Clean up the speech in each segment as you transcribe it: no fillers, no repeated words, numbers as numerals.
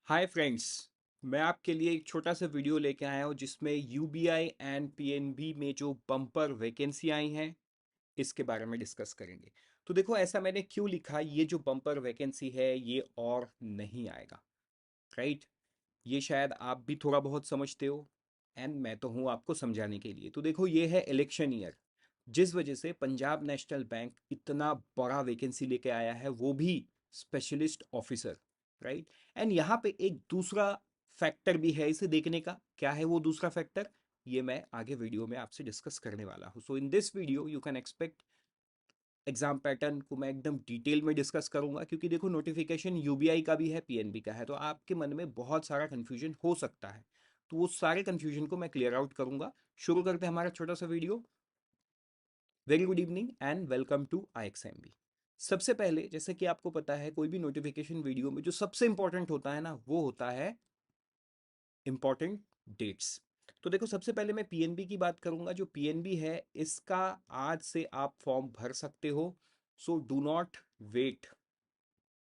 Hi friends. मैं आपके लिए एक छोटा सा वीडियो लेके आया हूँ जिसमें यूबीआई एंड पीएनबी में जो बम्पर वैकेंसी आई हैं इसके बारे में डिस्कस करेंगे। तो देखो, ऐसा मैंने क्यों लिखा, ये जो बम्पर वैकेंसी है ये और नहीं आएगा, राइट। ये शायद आप भी थोड़ा बहुत समझते हो एंड मैं तो हूँ आपको समझाने के लिए। तो देखो, ये है इलेक्शन ईयर, जिस वजह से पंजाब नेशनल बैंक इतना बड़ा वैकेंसी लेके आया है, वो भी स्पेशलिस्ट ऑफिसर, राइट। एंड यहाँ पे एक दूसरा फैक्टर भी है इसे देखने का। क्या है वो दूसरा फैक्टर, ये मैं आगे वीडियो में आपसे डिस्कस करने वाला हूँ। So in this video you can expect exam pattern को मैं एकदम डिटेल में डिस्कस करूंगा, क्योंकि देखो, नोटिफिकेशन यूबीआई का भी है, पीएनबी का है, तो आपके मन में बहुत सारा कंफ्यूजन हो सकता है। तो वो सारे कंफ्यूजन को मैं क्लियर आउट करूंगा। शुरू करते हैं हमारा छोटा सा video. Very good evening and welcome to IXMB। सबसे पहले, जैसे कि आपको पता है, कोई भी नोटिफिकेशन वीडियो में जो सबसे इंपॉर्टेंट होता है ना, वो होता है इंपॉर्टेंट डेट्स। तो देखो, सबसे पहले मैं पीएनबी की बात करूंगा। जो पीएनबी है, इसका आज से आप फॉर्म भर सकते हो। सो डू नॉट वेट,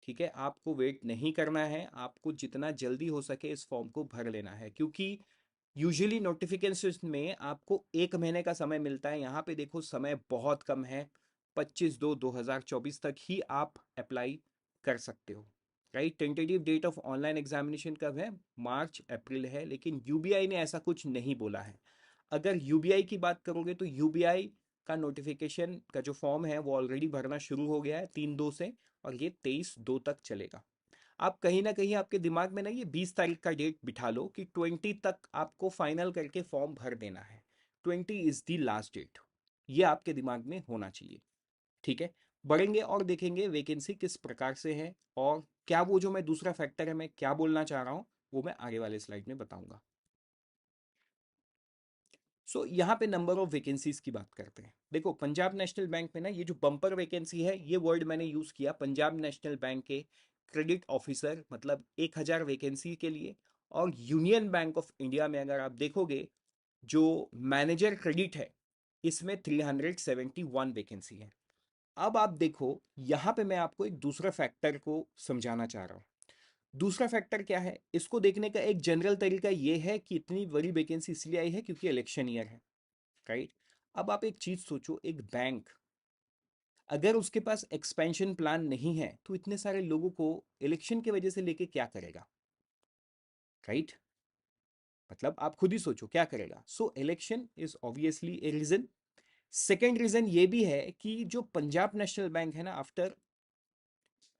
ठीक है। आपको वेट नहीं करना है, आपको जितना जल्दी हो सके इस फॉर्म को भर लेना है, क्योंकि यूजुअली नोटिफिकेशन में आपको 1 महीने का समय मिलता है। यहाँ पे देखो, समय बहुत कम है। 25/2/2024 तक ही आप अप्लाई कर सकते हो, right. Tentative date of online examination कब है? मार्च अप्रैल है, लेकिन यूबीआई ने ऐसा कुछ नहीं बोला है। अगर यूबीआई की बात करोगे तो यूबीआई का नोटिफिकेशन का जो फॉर्म है वो ऑलरेडी भरना शुरू हो गया है 3/2 से, और ये 23/2 तक चलेगा। आप कहीं ना कहीं आपके दिमाग में ना ये 20 तारीख का डेट बिठा लो कि 20 तक आपको फाइनल करके फॉर्म भर देना है। 20 इज द लास्ट डेट, ये आपके दिमाग में होना चाहिए, ठीक है। बढ़ेंगे और देखेंगे वैकेंसी किस प्रकार से है, और क्या वो जो मैं दूसरा फैक्टर है मैं क्या बोलना चाह रहा हूँ वो मैं आगे वाले स्लाइड में बताऊंगा। सो यहाँ पे नंबर ऑफ वैकेंसीज की बात करते हैं। देखो, पंजाब नेशनल बैंक में ना ये जो बम्पर वैकेंसी है, ये वर्ड मैंने यूज किया पंजाब नेशनल बैंक के क्रेडिट ऑफिसर, मतलब 1,000 वैकेंसी के लिए। और यूनियन बैंक ऑफ इंडिया में अगर आप देखोगे, जो मैनेजर क्रेडिट है, इसमें 371 वैकेंसी है। अब आप देखो, यहाँ पे मैं आपको एक दूसरा फैक्टर को समझाना चाह रहा हूँ। दूसरा फैक्टर क्या है, इसको देखने का एक जनरल तरीका ये है कि इतनी बड़ी वैकेंसी इसलिए आई है क्योंकि इलेक्शन ईयर है, राइट। अब आप एक चीज सोचो, एक बैंक अगर उसके पास एक्सपेंशन प्लान नहीं है तो इतने सारे लोगों को इलेक्शन की वजह से लेके क्या करेगा, राइट। मतलब आप खुद ही सोचो क्या करेगा। So election is obviously a reason. Second reason ये भी है कि जो पंजाब नेशनल बैंक है ना, आफ्टर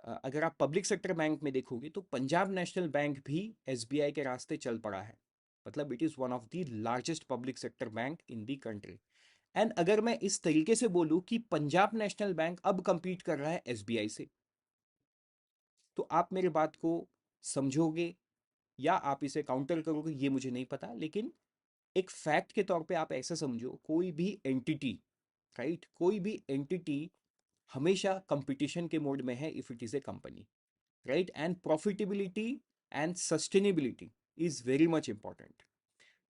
अगर आप पब्लिक सेक्टर बैंक में देखोगे तो पंजाब नेशनल बैंक भी एसबीआई के रास्ते चल पड़ा है। मतलब it is one of the largest public sector bank in the country. And अगर मैं इस तरीके से बोलूं कि पंजाब नेशनल बैंक अब कंपीट कर रहा है एसबीआई से, तो आप मेरी बात को समझोगे या आप इसे काउंटर करोगे ये मुझे नहीं पता, लेकिन एक फैक्ट के तौर पे आप ऐसा समझो, कोई भी एंटिटी, राइट, कोई भी एंटिटी हमेशा कंपटीशन के मोड में है if it is a company, right. And profitability and sustainability is very much important.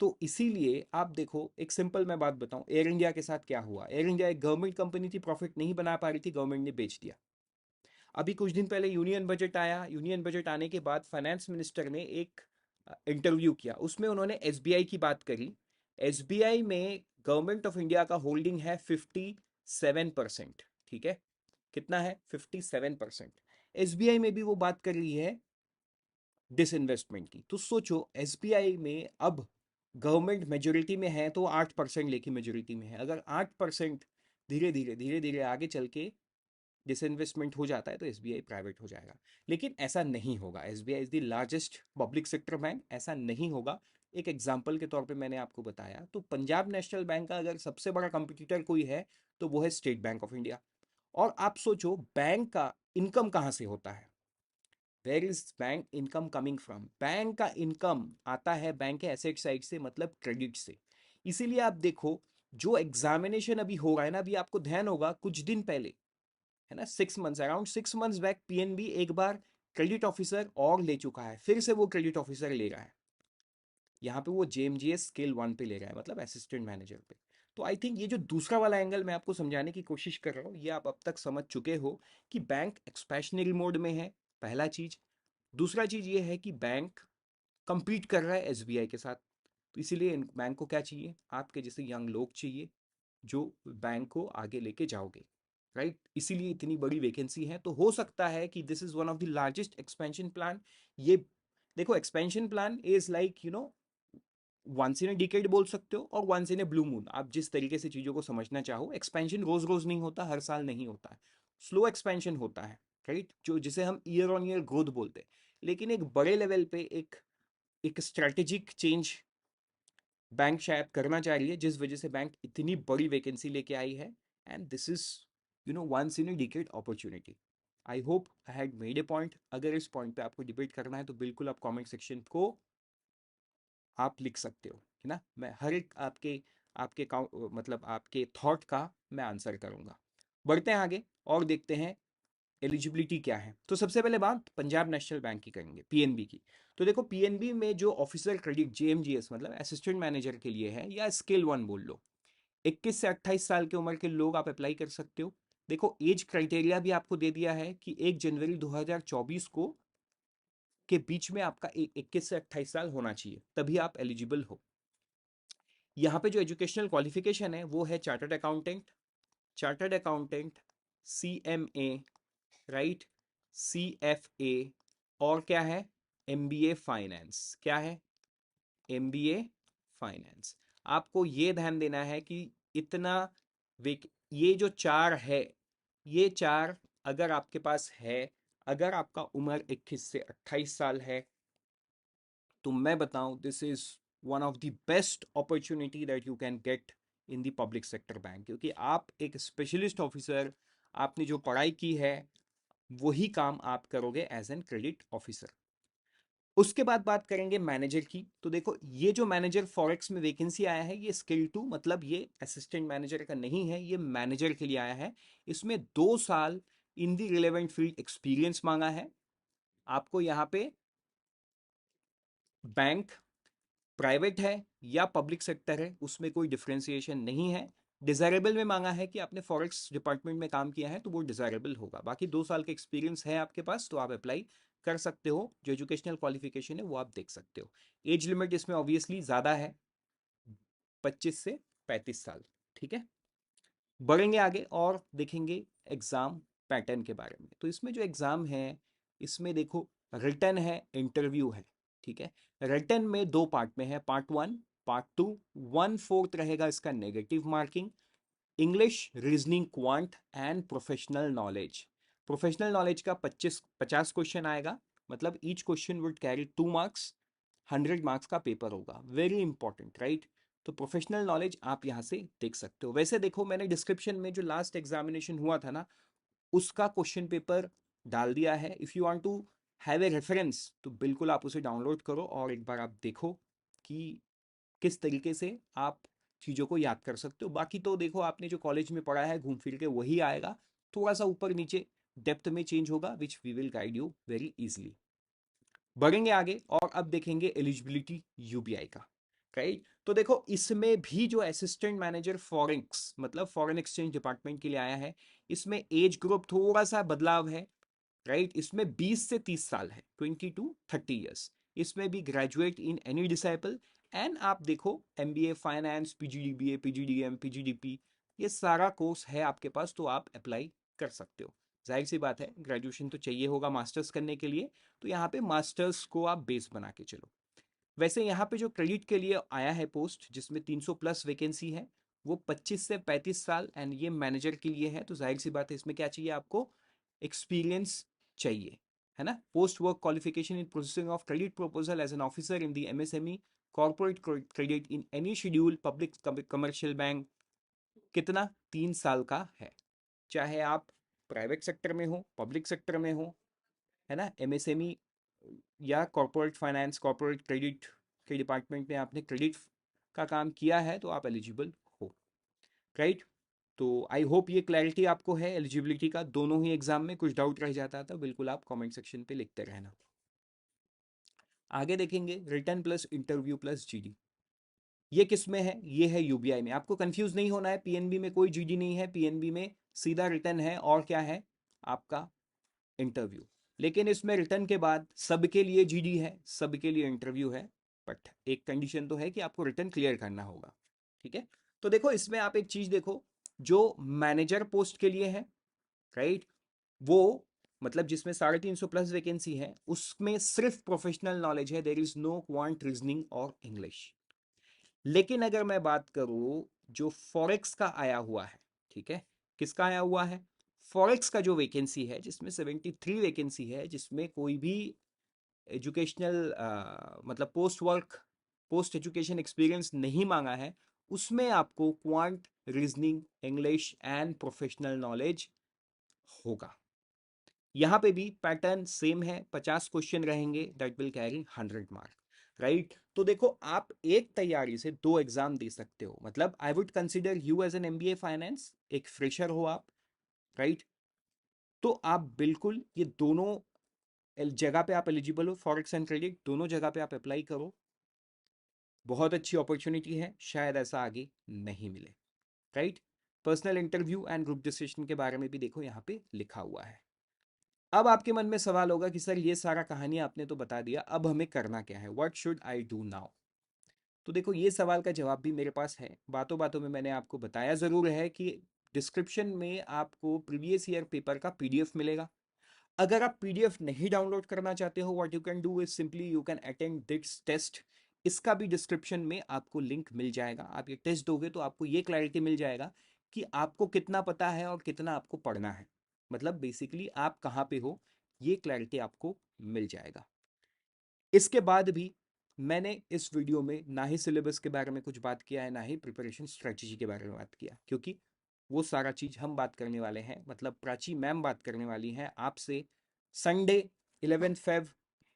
तो इसीलिए आप देखो, एक सिंपल मैं बात बताऊं, एयर इंडिया के साथ क्या हुआ। एयर इंडिया एक गवर्नमेंट कंपनी थी, प्रॉफिट नहीं बना पा रही थी, गवर्नमेंट ने बेच दिया। अभी कुछ दिन पहले यूनियन बजट आया, यूनियन बजट आने के बाद फाइनेंस मिनिस्टर ने एक इंटरव्यू किया, उसमें उन्होंने एसबीआई की बात करी। एसबीआई में गवर्नमेंट ऑफ इंडिया का होल्डिंग है 57%, ठीक है। कितना है? 57%। एसबीआई में भी वो बात कर रही है डिसइन्वेस्टमेंट की। तो सोचो, एसबीआई में अब गवर्नमेंट मेजोरिटी में है तो 8% लेके मेजोरिटी में है। अगर 8% धीरे धीरे आगे चल के डिसइन्वेस्टमेंट हो जाता है तो एसबीआई प्राइवेट हो जाएगा। लेकिन ऐसा नहीं होगा, SBI is the largest public sector bank, ऐसा नहीं होगा। एक एग्जाम्पल के तौर पे मैंने आपको बताया, तो पंजाब नेशनल बैंक का अगर सबसे बड़ा कंपटीटर कोई है तो वो है स्टेट बैंक ऑफ इंडिया। और आप सोचो, बैंक का इनकम कहाँ से होता है? Where is bank income coming from? Bank का इनकम आता है बैंक के एसेट साइड से, मतलब क्रेडिट से। इसीलिए आप देखो, जो एग्जामिनेशन अभी हो रहा है ना, अभी आपको ध्यान होगा कुछ दिन पहले, है ना, 6 months, around 6 months back, PNB एक बार क्रेडिट ऑफिसर और ले चुका है, फिर से वो क्रेडिट ऑफिसर ले रहा है। यहाँ पे वो जेएमजीएस स्केल 1 पे ले रहा है, मतलब असिस्टेंट मैनेजर पे। तो आई थिंक ये जो दूसरा वाला एंगल मैं आपको समझाने की कोशिश कर रहा हूँ, ये आप अब तक समझ चुके हो कि बैंक एक्सपेंशनरी मोड में है, पहला चीज। दूसरा चीज ये है कि बैंक compete कर रहा है एसबीआई के साथ, तो इसीलिए बैंक को क्या चाहिए, आपके जैसे यंग लोग चाहिए जो बैंक को आगे लेके जाओगे, राइट? इसीलिए इतनी बड़ी वैकेंसी है। तो हो सकता है कि this is one of the largest expansion plan. ये देखो, expansion plan is like once in a decade बोल सकते हो, और once in a blue moon, आप जिस तरीके से चीजों को समझना चाहो। एक्सपेंशन रोज रोज नहीं होता, हर साल नहीं होता है, स्लो एक्सपेंशन होता है, राइट? जो जिसे हम ईयर ऑन ईयर ग्रोथ बोलते हैं। लेकिन एक बड़े लेवल पे एक एक स्ट्रेटेजिक चेंज बैंक शायद करना चाह रही है, जिस वजह से बैंक इतनी बड़ी वैकेंसी लेके आई है। And this is once in a decade opportunity. I hope I had made a point. अगर इस पॉइंट पे आपको डिबेट करना है तो बिल्कुल आप कमेंट सेक्शन को आप लिख सकते हो, है ना? मैं हर एक आपके आपके मतलब आपके थॉट का मैं आंसर करूंगा। बढ़ते हैं आगे और देखते हैं एलिजिबिलिटी क्या है। तो सबसे पहले बात पंजाब नेशनल बैंक की करेंगे, पीएनबी की। तो देखो, पीएनबी में जो ऑफिसर क्रेडिट जेएमजीएस मतलब असिस्टेंट मैनेजर के लिए है, या स्केल 1 बोल लो, 21 से 28 साल की उम्र के लोग आप अप्लाई कर सकते हो। देखो, एज क्राइटेरिया भी आपको दे दिया है कि 1 जनवरी 2024 को के बीच में आपका 21 से 28 साल होना चाहिए, तभी आप एलिजिबल हो। यहाँ पे जो एजुकेशनल क्वालिफिकेशन है वो है chartered accountant, chartered accountant, CMA, right, CFA, और क्या है, एमबीए फाइनेंस। क्या है? MBA finance. आपको ये ध्यान देना है कि इतना ये जो चार है, ये चार अगर आपके पास है, अगर आपका उम्र 21 से 28 साल है, तो मैं बताऊं, this is one of the best opportunity that you can get in the public sector bank. क्योंकि आप एक स्पेशलिस्ट ऑफिसर, आपने जो पढ़ाई की है वही काम आप करोगे एज एन क्रेडिट ऑफिसर। उसके बाद बात करेंगे मैनेजर की। तो देखो, ये जो मैनेजर फॉरेक्स में वैकेंसी आया है, ये स्किल 2 मतलब ये असिस्टेंट मैनेजर का नहीं है, ये मैनेजर के लिए आया है। इसमें 2 साल इन दी रिलेवेंट फील्ड एक्सपीरियंस मांगा है आपको। यहाँ पे बैंक प्राइवेट है या पब्लिक सेक्टर है, उसमें कोई डिफरेंशिएशन नहीं है। डिजायरेबल में मांगा है कि आपने फॉरेक्स डिपार्टमेंट में काम किया है, तो वो डिजायरेबल होगा। बाकी 2 साल का एक्सपीरियंस है आपके पास तो आप अप्लाई कर सकते हो। जो एजुकेशनल क्वालिफिकेशन है वो आप देख सकते हो। एज लिमिट इसमें ऑब्वियसली ज़्यादा है, 25 से 35 साल। ठीक है, बढ़ेंगे आगे और देखेंगे एग्ज़ाम पैटर्न के बारे में। तो इसमें जो एग्ज़ाम है, इसमें देखो, रिटन है, इंटरव्यू है। ठीक है, रिटन में 2 पार्ट में है, पार्ट 1, पार्ट 2। 1/4 रहेगा इसका negative marking, English, reasoning, quant and professional knowledge. Professional knowledge का 50 क्वेश्चन आएगा, मतलब each question would carry 2 marks, 100 marks का पेपर होगा, वेरी इंपॉर्टेंट, राइट? तो प्रोफेशनल नॉलेज आप यहाँ से देख सकते हो। वैसे देखो, मैंने डिस्क्रिप्शन में जो लास्ट एग्जामिनेशन हुआ था ना, उसका क्वेश्चन पेपर डाल दिया है। If you want to have a reference तो बिल्कुल आप उसे डाउनलोड करो और एक बार आप देखो कि किस तरीके से आप चीज़ों को याद कर सकते हो। बाकी तो देखो, आपने जो कॉलेज में पढ़ा है घूम फिर के वही आएगा, थोड़ा सा ऊपर नीचे डेप्थ में चेंज होगा, which we will guide you very easily. बढ़ेंगे आगे और अब देखेंगे एलिजिबिलिटी यूबीआई का, राइट? तो देखो, इसमें भी जो असिस्टेंट मैनेजर फॉरेक्स मतलब फॉरेन एक्सचेंज डिपार्टमेंट के लिए आया है, इसमें एज ग्रुप थोड़ा सा बदलाव है, राइट? इसमें 20 से 30 साल है, 20 to 30 ईयर्स। इसमें भी graduate in any disciple. And आप देखो, एमबीए फाइनेंस, पीजीडीबीए, पीजीडीएम, पीजीडीपी, ये सारा कोर्स है आपके पास, तो आप अप्लाई कर सकते हो। जाहिर सी बात है, ग्रेजुएशन तो चाहिए होगा मास्टर्स करने के लिए, तो यहाँ पे मास्टर्स को आप बेस बना के चलो। वैसे यहाँ पे जो क्रेडिट के लिए आया है पोस्ट, जिसमें 300 प्लस वैकेंसी है, वो 25 से 35 साल एंड ये मैनेजर के लिए है। तो जाहिर सी बात है, इसमें क्या चाहिए आपको, एक्सपीरियंस चाहिए, है ना? Post work qualification in processing of credit proposal as an officer in the MSME corporate credit in any schedule public commercial bank, कितना, 3 साल का है। चाहे आप प्राइवेट सेक्टर में हो, पब्लिक सेक्टर में हो, है ना, एमएसएमई या कॉर्पोरेट फाइनेंस, कॉर्पोरेट क्रेडिट के डिपार्टमेंट में आपने क्रेडिट का काम किया है तो आप एलिजिबल हो, राइट? तो आई होप ये क्लैरिटी आपको है एलिजिबिलिटी का। दोनों ही एग्जाम में कुछ डाउट रह जाता था, बिल्कुल आप कमेंट सेक्शन पे लिखते रहना। आगे देखेंगे return plus interview plus GD. ये किस में है? ये है यूबीआई में। आपको कंफ्यूज नहीं होना है, पीएनबी में कोई जीडी नहीं है, पीएनबी में सीधा रिटर्न है और क्या है आपका, इंटरव्यू। लेकिन इसमें रिटर्न के बाद सबके लिए जीडी है, सबके लिए इंटरव्यू है, बट एक कंडीशन तो है कि आपको रिटर्न क्लियर करना होगा। ठीक है, तो देखो इसमें आप एक चीज देखो, जो मैनेजर पोस्ट के लिए है, राइट, वो मतलब जिसमें 350 प्लस वैकेंसी है, उसमें सिर्फ प्रोफेशनल नॉलेज है, there is no quant reasoning और इंग्लिश। लेकिन अगर मैं बात करूं जो फॉरेक्स का आया हुआ है, ठीक है, किसका आया हुआ है, फॉरेक्स का जो वैकेंसी है जिसमें 73 वैकेंसी है, जिसमें कोई भी एजुकेशनल मतलब post work post education experience नहीं मांगा है, उसमें आपको quant reasoning English and professional knowledge होगा। यहां पे भी पैटर्न सेम है, 50 क्वेश्चन रहेंगे, that will carry 100 mark, right. तो देखो आप एक तैयारी से दो एग्जाम दे सकते हो, मतलब I would consider you as an MBA finance, एक फ्रेशर हो आप, राइट, तो आप बिल्कुल ये दोनों जगह पे आप एलिजिबल हो, फॉरेक्स एंड क्रेडिट दोनों जगह पे आप अप्लाई करो, बहुत अच्छी अपॉर्चुनिटी है, शायद ऐसा आगे नहीं मिले, right. Personal interview and group discussion के बारे में भी देखो यहाँ पे लिखा हुआ है। अब आपके मन में सवाल होगा कि सर ये सारा कहानी आपने तो बता दिया, अब हमें करना क्या है, what should I do now. तो देखो ये सवाल का जवाब भी मेरे पास है, बातों बातों में मैंने आपको बताया जरूर है कि डिस्क्रिप्शन में आपको प्रीवियस ईयर पेपर का पीडीएफ मिलेगा। अगर आप पीडीएफ नहीं डाउनलोड करना चाहते हो, what you can do is simply you can attend this test. इसका भी डिस्क्रिप्शन में आपको लिंक मिल जाएगा, आप ये टेस्ट दोगे तो आपको ये क्लैरिटी मिल जाएगा कि आपको कितना पता है और कितना आपको पढ़ना है, मतलब बेसिकली आप कहाँ पे हो, ये क्लैरिटी आपको मिल जाएगा। इसके बाद भी मैंने इस वीडियो में ना ही सिलेबस के बारे में कुछ बात किया है, ना ही प्रिपरेशन स्ट्रेटजी के बारे में बात किया, क्योंकि वो सारा चीज हम बात करने वाले हैं, मतलब प्राची मैम बात करने वाली हैं आपसे संडे 11 फेब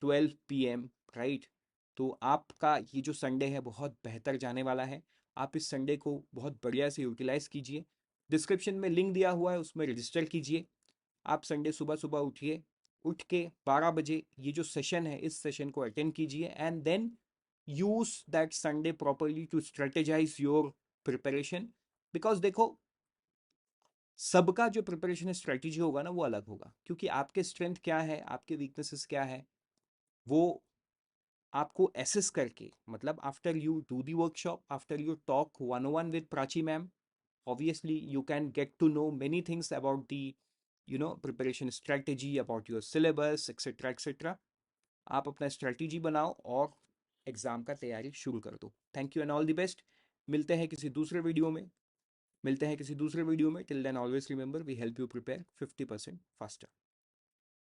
12 PM, राइट। तो आपका ये जो संडे है बहुत बेहतर जाने वाला है, आप इस संडे को बहुत बढ़िया से यूटिलाइज कीजिए। डिस्क्रिप्शन में लिंक दिया हुआ है, उसमें रजिस्टर कीजिए। आप संडे सुबह सुबह उठिए, उठ के 12 बजे ये जो सेशन है इस सेशन को अटेंड कीजिए, and then use that Sunday properly to strategize your preparation. Because देखो सबका जो प्रिपरेशन स्ट्रेटेजी होगा ना वो अलग होगा, क्योंकि आपके स्ट्रेंथ क्या है, आपके वीकनेसेस क्या है, वो आपको एसेस करके, मतलब after you do the workshop, after you talk 101 with Prachi ma'am, obviously you can get to know many things about the preparation strategy, about your syllabus, etc etc। आप अपना स्ट्रेटजी बनाओ और एग्जाम का तैयारी शुरू कर दो। Thank you and all the best. मिलते हैं किसी दूसरे वीडियो में, till then always remember we help you prepare 50% faster.